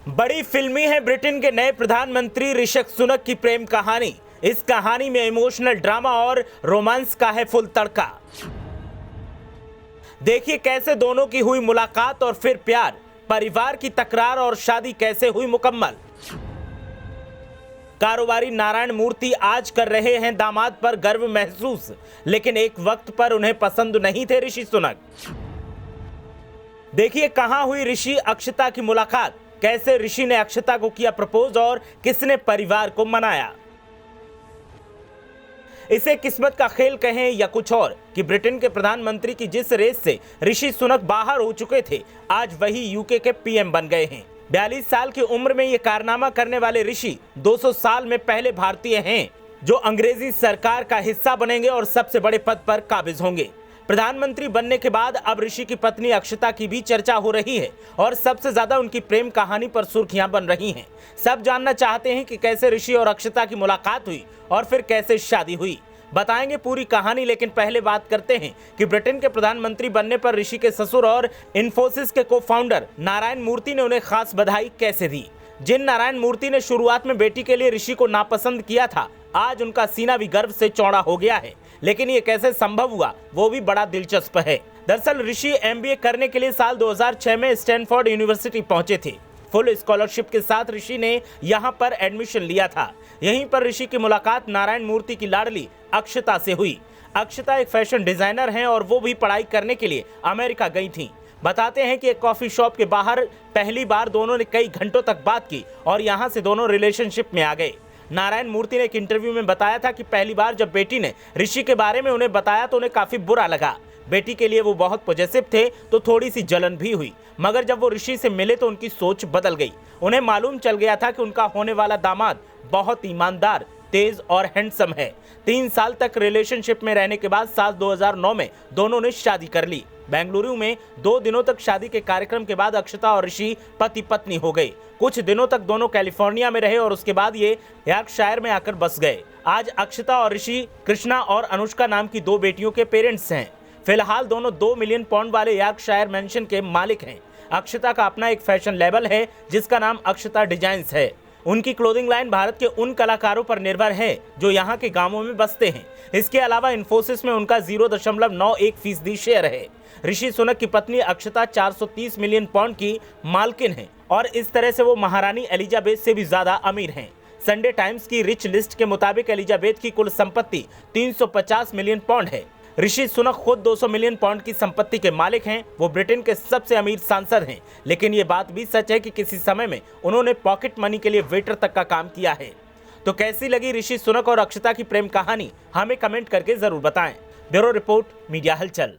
बड़ी फिल्मी है ब्रिटेन के नए प्रधानमंत्री ऋषि सुनक की प्रेम कहानी। इस कहानी में इमोशनल ड्रामा और रोमांस का है फुल तड़का। देखिए कैसे दोनों की हुई मुलाकात और फिर प्यार, परिवार की तकरार और शादी कैसे हुई मुकम्मल। कारोबारी नारायण मूर्ति आज कर रहे हैं दामाद पर गर्व महसूस, लेकिन एक वक्त पर उन्हें पसंद नहीं थे ऋषि सुनक। देखिए कहां हुई ऋषि अक्षता की मुलाकात, कैसे ऋषि ने अक्षता को किया प्रपोज और किसने परिवार को मनाया। इसे किस्मत का खेल कहें या कुछ और कि ब्रिटेन के प्रधानमंत्री की जिस रेस से ऋषि सुनक बाहर हो चुके थे, आज वही यूके के पीएम बन गए हैं। 42 साल की उम्र में ये कारनामा करने वाले ऋषि 200 साल में पहले भारतीय हैं जो अंग्रेजी सरकार का हिस्सा बनेंगे और सबसे बड़े पद पर काबिज होंगे। प्रधानमंत्री बनने के बाद अब ऋषि की पत्नी अक्षता की भी चर्चा हो रही है और सबसे ज्यादा उनकी प्रेम कहानी पर सुर्खियां बन रही हैं। सब जानना चाहते हैं कि कैसे ऋषि और अक्षता की मुलाकात हुई और फिर कैसे शादी हुई। बताएंगे पूरी कहानी, लेकिन पहले बात करते हैं कि ब्रिटेन के प्रधानमंत्री बनने पर ऋषि के ससुर और इन्फोसिस के को फाउंडर नारायण मूर्ति ने उन्हें खास बधाई कैसे दी। जिन नारायण मूर्ति ने शुरुआत में बेटी के लिए ऋषि को नापसंद किया था, आज उनका सीना भी गर्व से चौड़ा हो गया है। लेकिन ये कैसे संभव हुआ, वो भी बड़ा दिलचस्प है। दरअसल ऋषि एमबीए करने के लिए साल 2006 में स्टैनफोर्ड यूनिवर्सिटी पहुंचे थे। फुल स्कॉलरशिप के साथ ऋषि ने यहां पर एडमिशन लिया था। यहीं पर ऋषि की मुलाकात नारायण मूर्ति की लाडली अक्षता से हुई। अक्षता एक फैशन डिजाइनर हैं और वो भी पढ़ाई करने के लिए अमेरिका गई थी। बताते हैं कि एक कॉफी शॉप के बाहर पहली बार दोनों ने कई घंटों तक बात की और यहां से दोनों रिलेशनशिप में आ गए। नारायण मूर्ति ने एक इंटरव्यू में बताया था कि पहली बार जब बेटी ने ऋषि के बारे में उन्हें बताया तो उन्हें काफी बुरा लगा। बेटी के लिए वो बहुत पॉजिटिव थे तो थोड़ी सी जलन भी हुई, मगर जब वो ऋषि से मिले तो उनकी सोच बदल गई। उन्हें मालूम चल गया था कि उनका होने वाला दामाद बहुत ईमानदार, तेज और हैंडसम है। 3 साल तक रिलेशनशिप में रहने के बाद साल 2009 में दोनों ने शादी कर ली। बेंगलुरु में 2 दिनों तक शादी के कार्यक्रम के बाद अक्षता और ऋषि पति पत्नी हो गए। कुछ दिनों तक दोनों कैलिफोर्निया में रहे और उसके बाद ये यॉर्कशायर में आकर बस गए। आज अक्षता और ऋषि कृष्णा और अनुष्का नाम की 2 बेटियों के पेरेंट्स हैं। फिलहाल दोनों 2 मिलियन पाउंड वाले यॉर्कशायर मैंशन के मालिक हैं। अक्षता का अपना एक फैशन लेबल है जिसका नाम अक्षता डिजाइन्स है। उनकी क्लोथिंग लाइन भारत के उन कलाकारों पर निर्भर है जो यहाँ के गांवों में बसते हैं। इसके अलावा इन्फोसिस में उनका 0.91% शेयर है। ऋषि सुनक की पत्नी अक्षता 430 मिलियन पाउंड की मालकिन है और इस तरह से वो महारानी एलिजाबेथ से भी ज्यादा अमीर हैं। संडे टाइम्स की रिच लिस्ट के मुताबिक एलिजाबेथ की कुल संपत्ति 350 मिलियन पाउंड है। ऋषि सुनक खुद 200 मिलियन पाउंड की संपत्ति के मालिक हैं। वो ब्रिटेन के सबसे अमीर सांसद हैं। लेकिन ये बात भी सच है कि किसी समय में उन्होंने पॉकेट मनी के लिए वेटर तक का काम किया है। तो कैसी लगी ऋषि सुनक और अक्षता की प्रेम कहानी, हमें कमेंट करके जरूर बताएं। ब्यूरो रिपोर्ट, मीडिया हलचल।